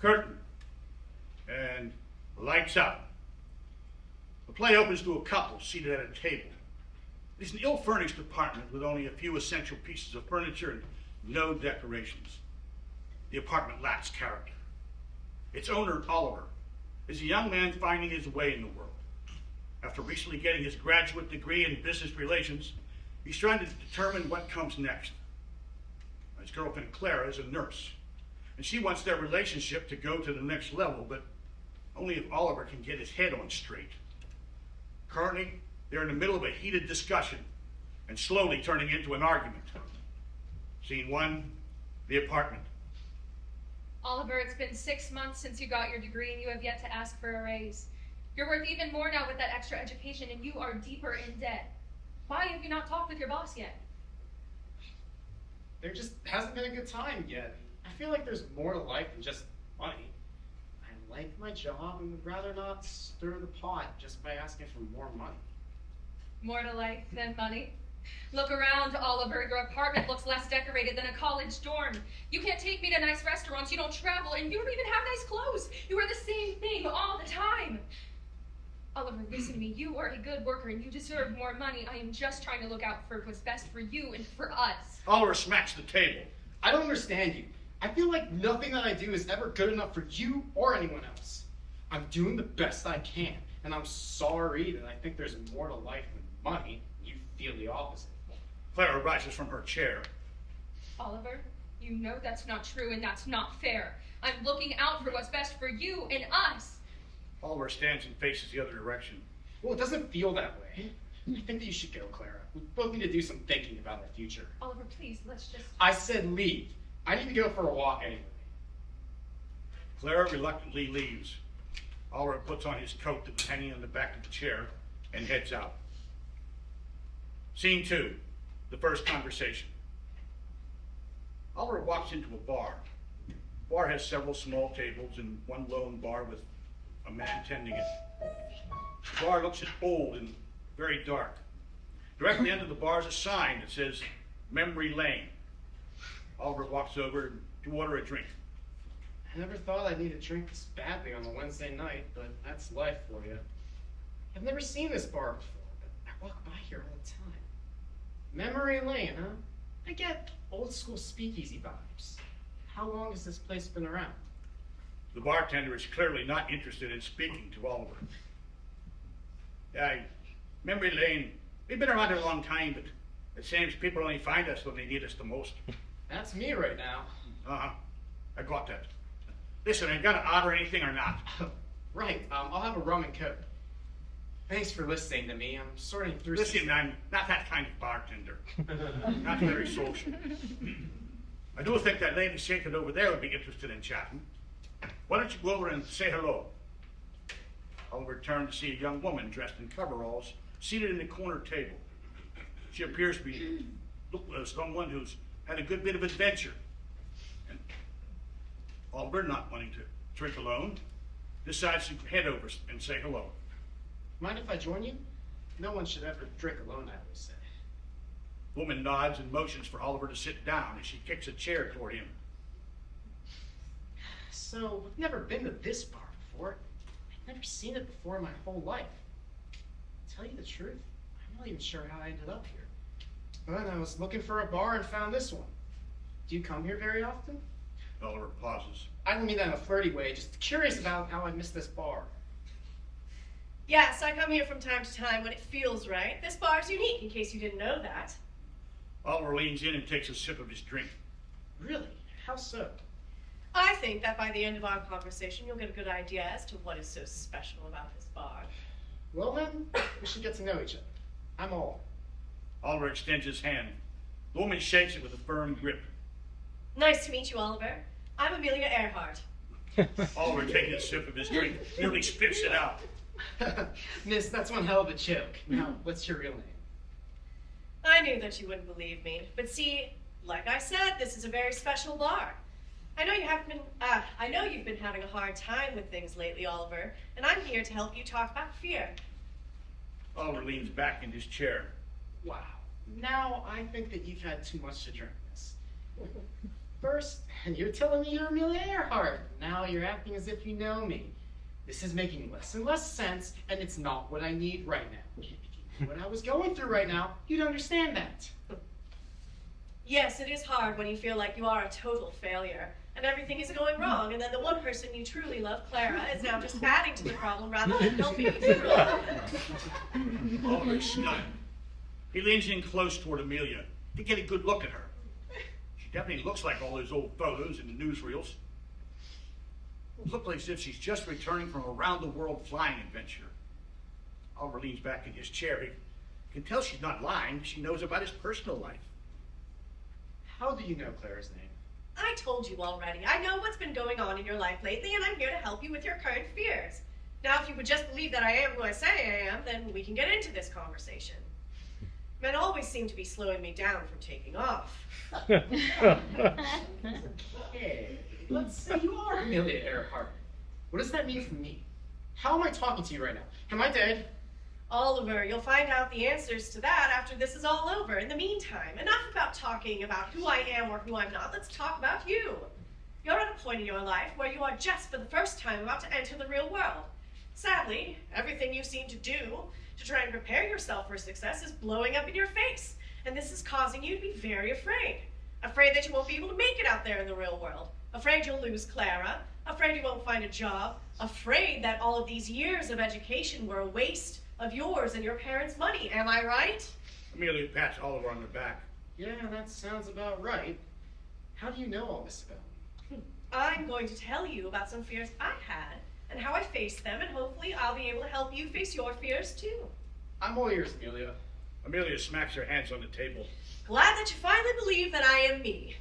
Curtain, and lights out. The play opens to a couple seated at a table. It is an ill-furnished apartment with only a few essential pieces of furniture and no decorations. The apartment lacks character. Its owner, Oliver, is a young man finding his way in the world. After recently getting his graduate degree in business relations, he's trying to determine what comes next. His girlfriend, Clara, is a nurse, and she wants their relationship to go to the next level, but only if Oliver can get his head on straight. Currently, they're in the middle of a heated discussion and slowly turning into an argument. Scene 1, the apartment. Oliver, it's been 6 months since you got your degree and you have yet to ask for a raise. You're worth even more now with that extra education and you are deeper in debt. Why have you not talked with your boss yet? There just hasn't been a good time yet. I feel like there's more to life than just money. I like my job and would rather not stir the pot just by asking for more money. More to life than money? Look around, Oliver. Your apartment looks less decorated than a college dorm. You can't take me to nice restaurants, you don't travel, and you don't even have nice clothes. You wear the same thing all the time. Oliver, listen to me. You are a good worker and you deserve more money. I am just trying to look out for what's best for you and for us. Oliver smacks the table. I don't understand you. I feel like nothing that I do is ever good enough for you or anyone else. I'm doing the best I can, and I'm sorry that I think there's more to life than money. You feel the opposite. Clara rises from her chair. Oliver, you know that's not true and that's not fair. I'm looking out for what's best for you and us. Oliver stands and faces the other direction. Well, it doesn't feel that way. I think that you should go, Clara. We both need to do some thinking about our future. Oliver, please, let's just... I said leave. I need to go for a walk anyway. Clara reluctantly leaves. Oliver puts on his coat that was hanging on the back of the chair and heads out. Scene 2, the first conversation. Oliver walks into a bar. The bar has several small tables and one lone bar with a man tending it. The bar looks old and very dark. Directly under the bar is a sign that says Memory Lane. Oliver walks over to order a drink. I never thought I'd need a drink this badly on a Wednesday night, but that's life for you. I've never seen this bar before, but I walk by here all the time. Memory Lane, huh? I get old school speakeasy vibes. How long has this place been around? The bartender is clearly not interested in speaking to Oliver. Memory Lane, we've been around a long time, but it seems people only find us when they need us the most. That's me right now. Uh-huh, I got that. Listen, are you gonna order anything or not? Right, I'll have a rum and coke. Thanks for listening to me. I'm sorting through... Listen, I'm not that kind of bartender. Not very social. I do think that lady seated over there would be interested in chatting. Why don't you go over and say hello? Oliver turned to see a young woman dressed in coveralls seated in the corner table. She appears to be someone who's had a good bit of adventure. And Oliver, not wanting to drink alone, decides to head over and say hello. Mind if I join you? No one should ever drink alone, I always say. The woman nods and motions for Oliver to sit down as she kicks a chair toward him. So, I've never been to this bar before. I've never seen it before in my whole life. To tell you the truth, I'm not even sure how I ended up here. But I was looking for a bar and found this one. Do you come here very often? Oliver pauses. I don't mean that in a flirty way, just curious about how I missed this bar. Yes, I come here from time to time when it feels right. This bar is unique, in case you didn't know that. Oliver leans in and takes a sip of his drink. Really? How so? I think that by the end of our conversation, you'll get a good idea as to what is so special about this bar. Well then, we should get to know each other. I'm all. Oliver extends his hand. The woman shakes it with a firm grip. Nice to meet you, Oliver. I'm Amelia Earhart. Oliver, taking a sip of his drink, nearly spits it out. Miss, that's one hell of a joke. Now, what's your real name? I knew that you wouldn't believe me. But see, like I said, this is a very special bar. I know you've been having a hard time with things lately, Oliver, and I'm here to help you talk about fear. Oliver leans back in his chair. Wow. Now I think that you've had too much to drink, Miss. First, you're telling me you're Amelia Earhart. Now you're acting as if you know me. This is making less and less sense, and it's not what I need right now. If you knew what I was going through right now, you'd understand that. Yes, it is hard when you feel like you are a total failure, and everything is going wrong, and then the one person you truly love, Clara, is now just adding to the problem rather than helping you. Oliver's stunned. He leans in close toward Amelia to get a good look at her. She definitely looks like all those old photos in the newsreels. It looks like as if she's just returning from a round-the-world flying adventure. Oliver leans back in his chair. He can tell she's not lying. She knows about his personal life. How do you know Clara's name? I told you already. I know what's been going on in your life lately, and I'm here to help you with your current fears. Now, if you would just believe that I am who I say I am, then we can get into this conversation. Men always seem to be slowing me down from taking off. Okay, let's say you are Amelia Earhart. What does that mean for me? How am I talking to you right now? Am I dead? Oliver, you'll find out the answers to that after this is all over. In the meantime, enough about talking about who I am or who I'm not. Let's talk about you. You're at a point in your life where you are just for the first time about to enter the real world. Sadly, everything you seem to do to try and prepare yourself for success is blowing up in your face. And this is causing you to be very afraid. Afraid that you won't be able to make it out there in the real world. Afraid you'll lose Clara. Afraid you won't find a job. Afraid that all of these years of education were a waste of yours and your parents' money. Am I right? Amelia pats Oliver on the back. Yeah, that sounds about right. How do you know all this about me? I'm going to tell you about some fears I had and how I faced them, and hopefully I'll be able to help you face your fears too. I'm all ears, Amelia. Amelia smacks her hands on the table. Glad that you finally believe that I am me.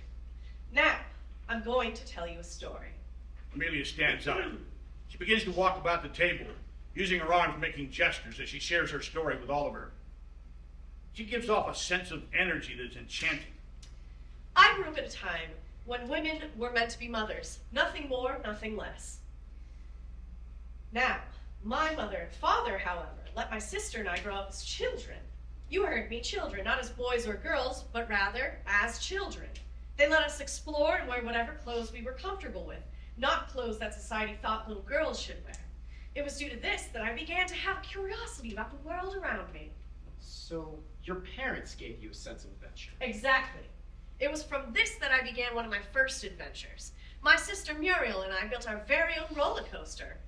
Now, I'm going to tell you a story. Amelia stands up. She begins to walk about the table, using her arms making gestures as she shares her story with Oliver. She gives off a sense of energy that is enchanting. I grew up at a time when women were meant to be mothers. Nothing more, nothing less. Now, my mother and father, however, let my sister and I grow up as children. You heard me, children, not as boys or girls, but rather as children. They let us explore and wear whatever clothes we were comfortable with, not clothes that society thought little girls should wear. It was due to this that I began to have curiosity about the world around me. So, your parents gave you a sense of adventure. Exactly. It was from this that I began one of my first adventures. My sister Muriel and I built our very own roller coaster.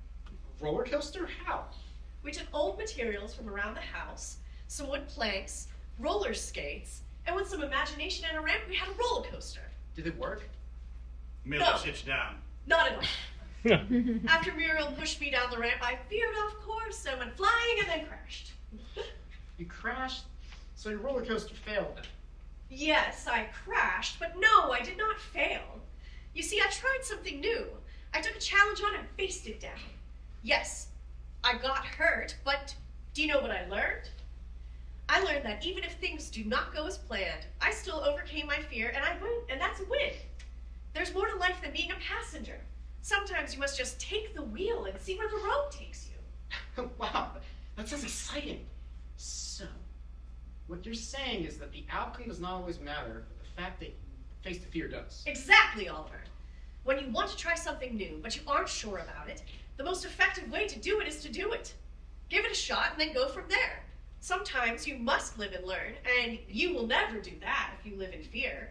Roller coaster? How? We took old materials from around the house, some wood planks, roller skates, and with some imagination and a ramp, we had a roller coaster. Did it work? Amelia No. sits down. Not at all. After Muriel pushed me down the ramp, I veered off course and went flying and then crashed. You crashed? So your roller coaster failed then? Yes, I crashed, but no, I did not fail. You see, I tried something new. I took a challenge on and faced it down. Yes, I got hurt, but do you know what I learned? I learned that even if things do not go as planned, I still overcame my fear and I win, and that's a win. There's more to life than being a passenger. Sometimes you must just take the wheel and see where the road takes you. Wow, that sounds exciting. So, what you're saying is that the outcome does not always matter, but the fact that you face the fear does. Exactly, Oliver. When you want to try something new, but you aren't sure about it, the most effective way to do it is to do it. Give it a shot and then go from there. Sometimes you must live and learn, and you will never do that if you live in fear.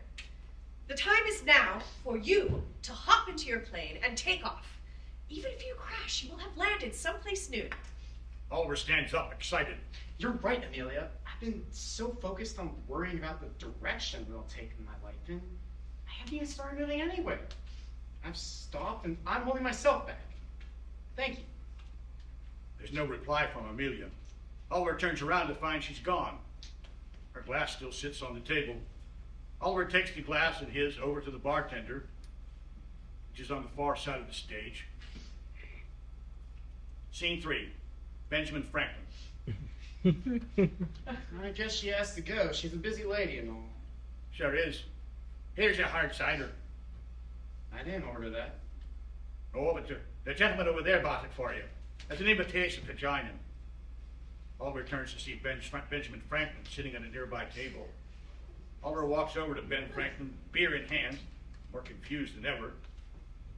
The time is now for you to hop into your plane and take off. Even if you crash, you will have landed someplace new. Oliver stands up, excited. You're right, Amelia. I've been so focused on worrying about the direction that I'll take in my life, and I haven't even started moving anywhere. I've stopped, and I'm holding myself back. Thank you. There's no reply from Amelia. Oliver turns around to find she's gone. Her glass still sits on the table. Oliver takes the glass of his over to the bartender. which is on the far side of the stage. Scene 3, Benjamin Franklin. I guess she has to go. She's a busy lady and all. Sure is. Here's your hard cider. I didn't order that. Oh, but the gentleman over there bought it for you. As an invitation to join him. Oliver turns to see Benjamin Franklin sitting at a nearby table. Oliver walks over to Ben Franklin, beer in hand, more confused than ever.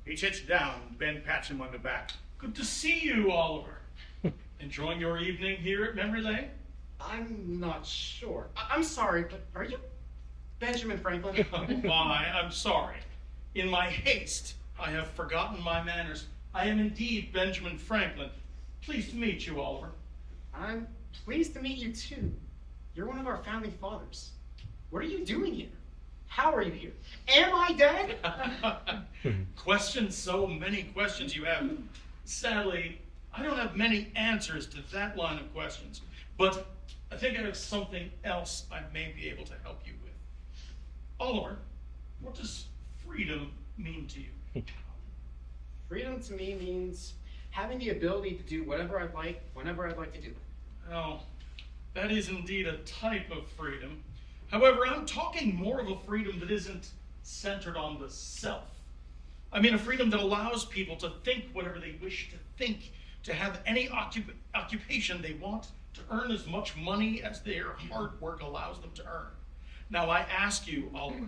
He sits down, and Ben pats him on the back. Good to see you, Oliver. Enjoying your evening here at Memory Lane? I'm not sure. I'm sorry, but are you Benjamin Franklin? Why, I'm sorry. In my haste, I have forgotten my manners. I am indeed Benjamin Franklin. Pleased to meet you, Oliver. I'm pleased to meet you too. You're one of our founding fathers. What are you doing here? How are you here? Am I dead? Questions, so many questions you have. Sadly, I don't have many answers to that line of questions, but I think I have something else I may be able to help you with. Oliver, what does freedom mean to you? Freedom to me means having the ability to do whatever I like, whenever I'd like to do it. Oh, that is indeed a type of freedom. However, I'm talking more of a freedom that isn't centered on the self. I mean a freedom that allows people to think whatever they wish to think, to have any occupation they want, to earn as much money as their hard work allows them to earn. Now I ask you, Oliver,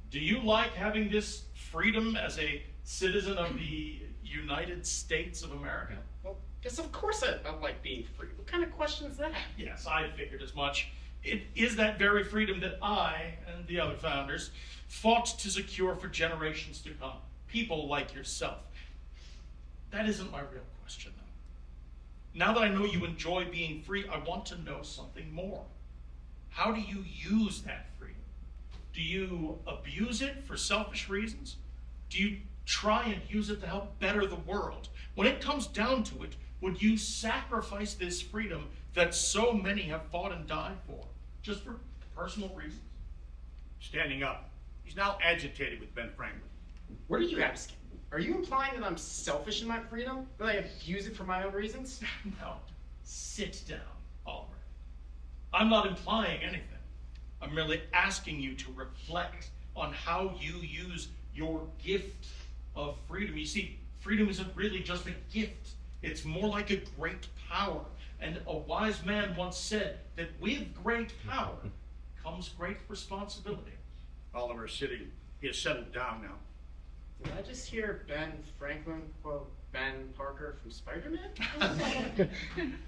do you like having this freedom as a citizen of the United States of America? Well, yes, of course I like being free. What kind of question is that? Yes, I figured as much. It is that very freedom that I and the other founders fought to secure for generations to come. People like yourself. That isn't my real question, though. Now that I know you enjoy being free, I want to know something more. How do you use that freedom? Do you abuse it for selfish reasons? Do you try and use it to help better the world? When it comes down to it, would you sacrifice this freedom that so many have fought and died for, just for personal reasons? Standing up, he's now agitated with Ben Franklin. What are you asking? Are you implying that I'm selfish in my freedom? That I abuse it for my own reasons? No, sit down, Oliver. I'm not implying anything. I'm merely asking you to reflect on how you use your gift of freedom. You see, freedom isn't really just a gift. It's more like a great power. And a wise man once said that with great power comes great responsibility. Oliver's sitting. He has settled down now. Did I just hear Ben Franklin quote Ben Parker from Spider-Man?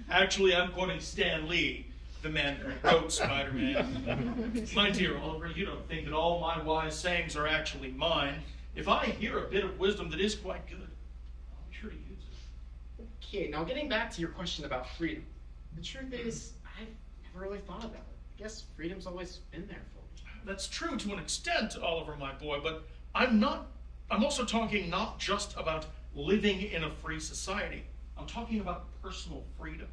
Actually, I'm quoting Stan Lee, the man who wrote Spider-Man. My dear Oliver, you don't think that all my wise sayings are actually mine. If I hear a bit of wisdom that is quite good, I'll be sure to use it. Okay, now getting back to your question about freedom. The truth is, I've never really thought about it. I guess freedom's always been there for me. That's true to an extent, Oliver, my boy, but I'm also talking not just about living in a free society. I'm talking about personal freedom.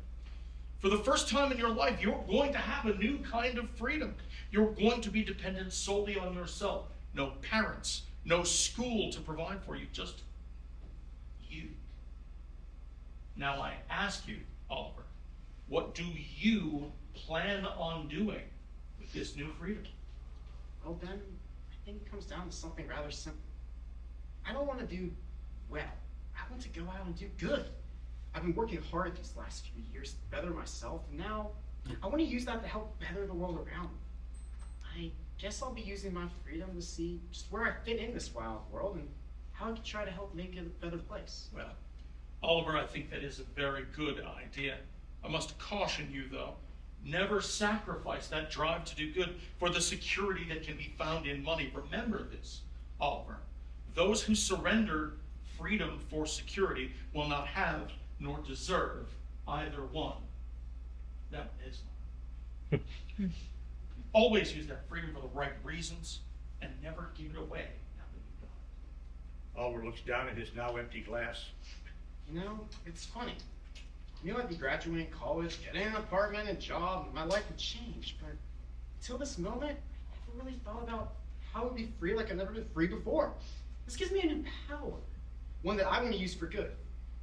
For the first time in your life, you're going to have a new kind of freedom. You're going to be dependent solely on yourself. No parents, no school to provide for you, just you. Now I ask you, Oliver, what do you plan on doing with this new freedom? Well, Ben, I think it comes down to something rather simple. I don't want to do well. I want to go out and do good. I've been working hard these last few years to better myself, and now I want to use that to help better the world around me. I guess I'll be using my freedom to see just where I fit in this wild world and how I can try to help make it a better place. Well, Oliver, I think that is a very good idea. I must caution you, though, never sacrifice that drive to do good for the security that can be found in money. Remember this, Oliver. Those who surrender freedom for security will not have nor deserve either one. That is not. Always use that freedom for the right reasons and never give it away now that you've got it. Oliver looks down at his now empty glass. You know, it's funny. I knew I'd be graduating college, getting an apartment and job, and my life would change, but until this moment, I never really thought about how I would be free like I've never been free before. This gives me a new power, one that I want to use for good.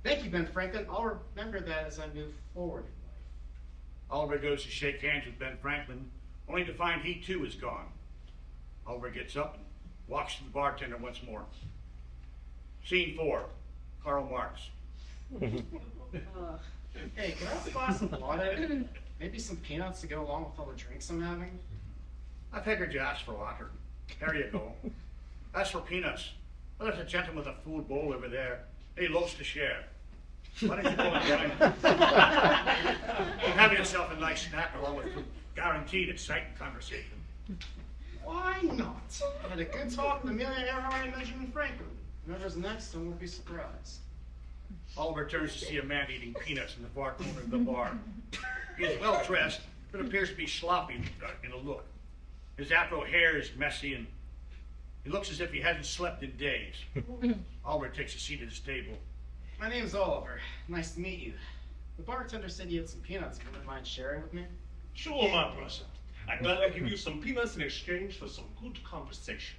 Thank you, Ben Franklin. I'll remember that as I move forward in life. Oliver goes to shake hands with Ben Franklin, only to find he too is gone. Oliver gets up and walks to the bartender once more. Scene 4, Karl Marx. Hey, can I have a glass of water? Maybe some peanuts to go along with all the drinks I'm having? I figured you asked for water. There you go. As for peanuts, well, there's a gentleman with a food bowl over there. He loves to share. Why don't you go and join him? Have yourself a nice snack along with guaranteed exciting conversation. Why not? I had a good talk with Amelia Earhart and Benjamin Franklin. Whoever's next, I won't be surprised. Oliver turns to see a man eating peanuts in the far corner of the bar. He is well dressed, but appears to be sloppy in a look. His afro hair is messy, and he looks as if he hasn't slept in days. Oliver takes a seat at his table. My name's Oliver. Nice to meet you. The bartender said you had some peanuts. Would you mind sharing with me? Sure, my brother. I'd gladly give you some peanuts in exchange for some good conversation.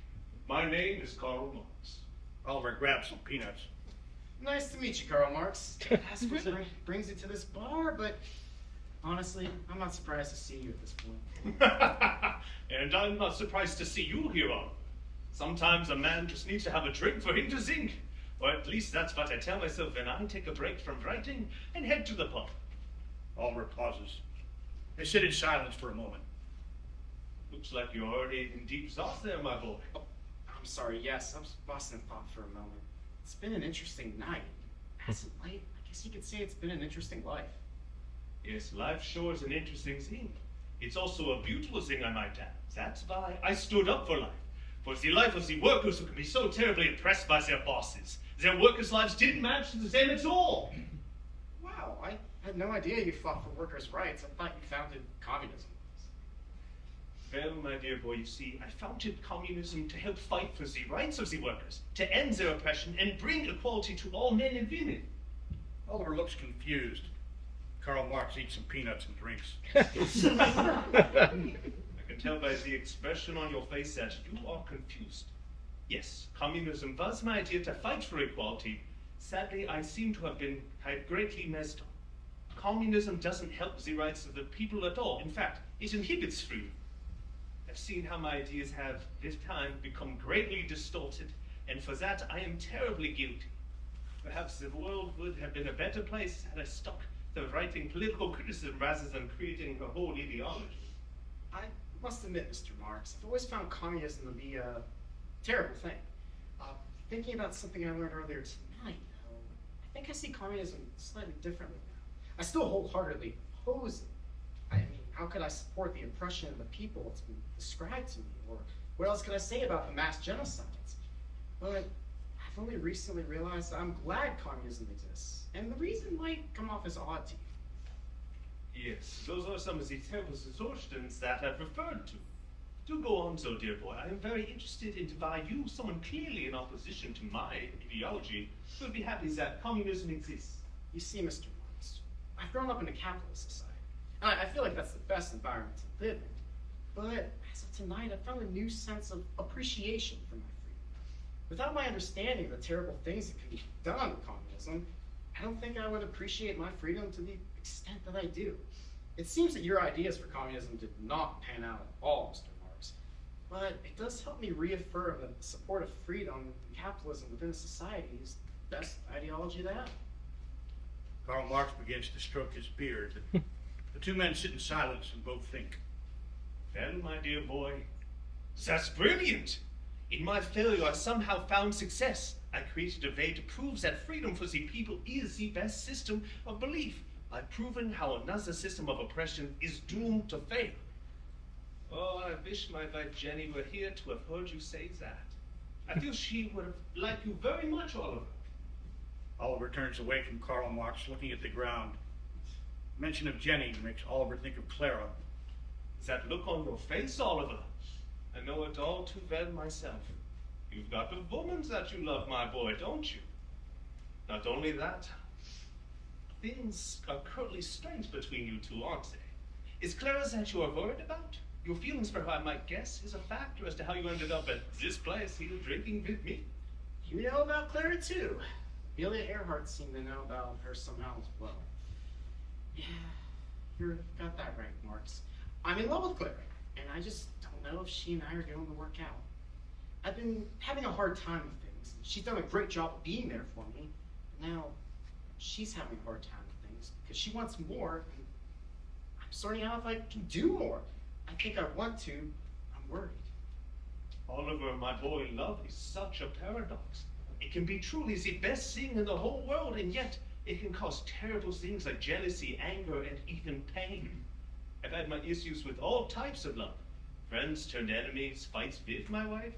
My name is Karl Marx. Oliver grabs some peanuts. Nice to meet you, Karl Marx. Ask what brings you to this bar, but honestly, I'm not surprised to see you at this point. And I'm not surprised to see you here, Oliver. Sometimes a man just needs to have a drink for him to sing. Or at least that's what I tell myself when I take a break from writing and head to the pub. Oliver pauses. They sit in silence for a moment. Looks like you're already in deep thought there, my boy. Oh, I'm sorry, yes, I was lost in thought for a moment. It's been an interesting night. As of late, I guess you could say it's been an interesting life. Yes, life sure is an interesting thing. It's also a beautiful thing, I might add. That's why I stood up for life. For the life of the workers who can be so terribly oppressed by their bosses. Their workers' lives didn't match the same at all. Wow, I had no idea you fought for workers' rights. I thought you founded communism. Well, my dear boy, you see, I founded communism to help fight for the rights of the workers, to end their oppression and bring equality to all men and women. Oliver looks confused. Karl Marx eats some peanuts and drinks. I can tell by the expression on your face that you are confused. Yes, communism was my idea to fight for equality. Sadly, I seem to have been greatly messed up. Communism doesn't help the rights of the people at all. In fact, it inhibits freedom. I've seen how my ideas have, with time, become greatly distorted, and for that I am terribly guilty. Perhaps the world would have been a better place had I stuck to writing political criticism rather than creating a whole ideology. I must admit, Mr. Marx, I've always found communism to be a terrible thing. Thinking about something I learned earlier tonight, though, I think I see communism slightly differently now. I still wholeheartedly oppose it. I mean, how could I support the oppression of the people that's been described to me? Or what else could I say about the mass genocides? But I've only recently realized that I'm glad communism exists. And the reason might come off as odd to you. Yes, those are some of the terrible distortions that I've referred to. Do go on so, dear boy. I am very interested in why you, someone clearly in opposition to my ideology, would be happy that communism exists. You see, Mr. Marx, I've grown up in a capitalist society. And I feel like that's the best environment to live in. But as of tonight, I found a new sense of appreciation for my freedom. Without my understanding of the terrible things that can be done under communism, I don't think I would appreciate my freedom to the extent that I do. It seems that your ideas for communism did not pan out at all, Mr. Marx. But it does help me reaffirm that the support of freedom and capitalism within a society is the best ideology to have. Karl Marx begins to stroke his beard. The two men sit in silence and both think. Well, my dear boy, that's brilliant. In my failure, I somehow found success. I created a way to prove that freedom for the people is the best system of belief. I've proven how another system of oppression is doomed to fail. Oh, I wish my wife Jenny were here to have heard you say that. I feel she would have liked you very much, Oliver. Oliver turns away from Karl Marx, looking at the ground. Mention of Jenny makes Oliver think of Clara. That look on your face, Oliver. I know it all too well myself. You've got a woman that you love, my boy, don't you? Not only that, things are currently strange between you two, aren't they? Is Clara that you are worried about? Your feelings for her, I might guess, is a factor as to how you ended up at this place here drinking with me. You know about Clara too. Amelia Earhart seemed to know about her somehow as well. Yeah, you got that right, Marks. I'm in love with Clara, and I just don't know if she and I are going to work out. I've been having a hard time with things. She's done a great job of being there for me, but now she's having a hard time with things because she wants more, and I'm sorting out if I can do more. I think I want to. I'm worried. Oliver, my boy, love is such a paradox. It can be truly the best thing in the whole world, and yet it can cause terrible things like jealousy, anger, and even pain. I've had my issues with all types of love. Friends turned enemies, fights with my wife.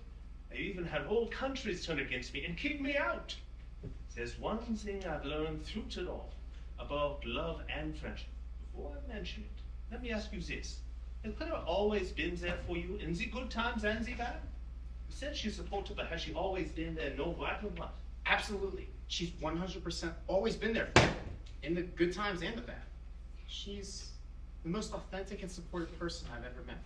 I even had whole countries turn against me and kick me out. There's one thing I've learned through it all about love and friendship. Before I mention it, let me ask you this. Has Clara always been there for you in the good times and the bad? You said she's supportive, but has she always been there no matter what? Absolutely. She's 100% always been there for me, in the good times and the bad. She's the most authentic and supportive person I've ever met.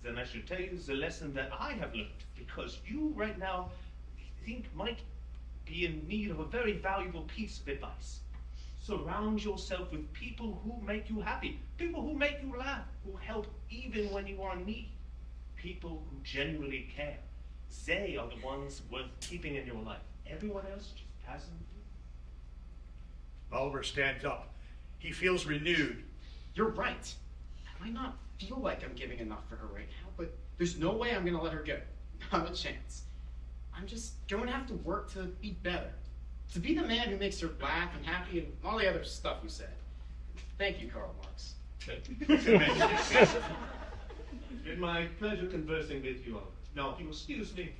Then I should tell you the lesson that I have learned, because you right now think might be in need of a very valuable piece of advice. Surround yourself with people who make you happy, people who make you laugh, who help even when you are in need, people who genuinely care. They are the ones worth keeping in your life. Everyone else just passing through. Oliver stands up. He feels renewed. You're right. I might not feel like I'm giving enough for her right now, but there's no way I'm going to let her go. Not a chance. I'm just going to have to work to be better. To be the man who makes her laugh and happy and all the other stuff you said. Thank you, Karl Marx. It's been my pleasure conversing with you, Oliver. Now, if you'll excuse me,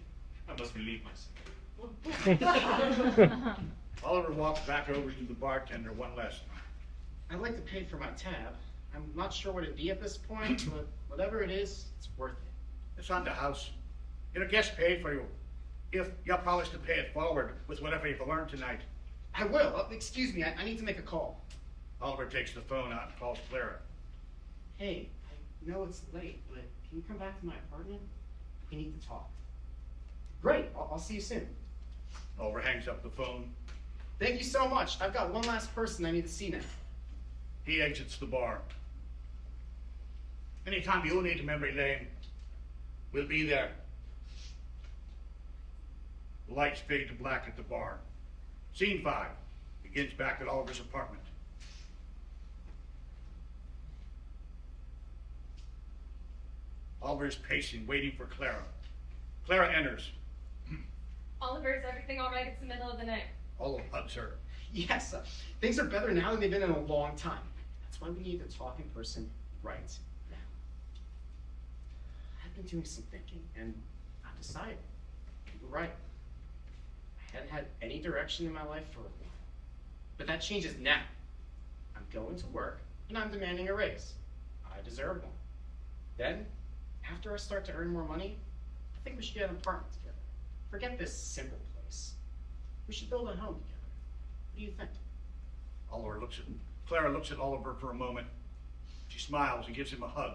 I must relieve myself. Oliver walks back over to the bartender one last time. I'd like to pay for my tab. I'm not sure what it'd be at this point, but whatever it is, it's worth it. It's on the house. It'll get paid for you. If you promise to pay it forward with whatever you've learned tonight. I will. Excuse me, I need to make a call. Oliver takes the phone out and calls Clara. Hey, I know it's late, but can you come back to my apartment? We need to talk. Great, I'll see you soon. Oliver hangs up the phone. Thank you so much. I've got one last person I need to see now. He exits the bar. Anytime you need memory lane, we'll be there. The lights fade to black at the bar. Scene 5 begins back at Oliver's apartment. Oliver is pacing, waiting for Clara. Clara enters. Oliver, is everything all right? It's the middle of the night. Oliver hugs her. Yes, things are better now than they've been in a long time. That's why we need to talk in person right now. I've been doing some thinking, and I've decided. You're right. I hadn't had any direction in my life for a while. But that changes now. I'm going to work, and I'm demanding a raise. I deserve one. Then, after I start to earn more money, I think we should get an apartment together. Forget this simple place. We should build a home together. What do you think? Clara looks at Oliver for a moment. She smiles and gives him a hug.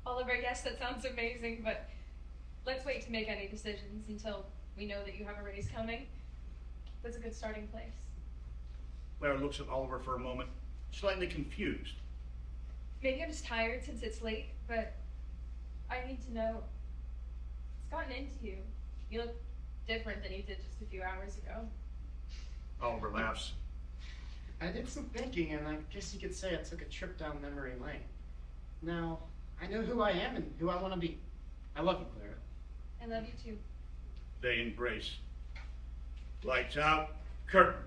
Oliver, yes, that sounds amazing, but let's wait to make any decisions until we know that you have a raise coming. That's a good starting place. Clara looks at Oliver for a moment, slightly confused. Maybe I'm just tired since it's late, but I need to know what's gotten into you. You look different than you did just a few hours ago. Oliver laughs. I did some thinking, and I guess you could say I took a trip down memory lane. Now, I know who I am and who I want to be. I love you, Clara. I love you too. They embrace. Lights out, curtain.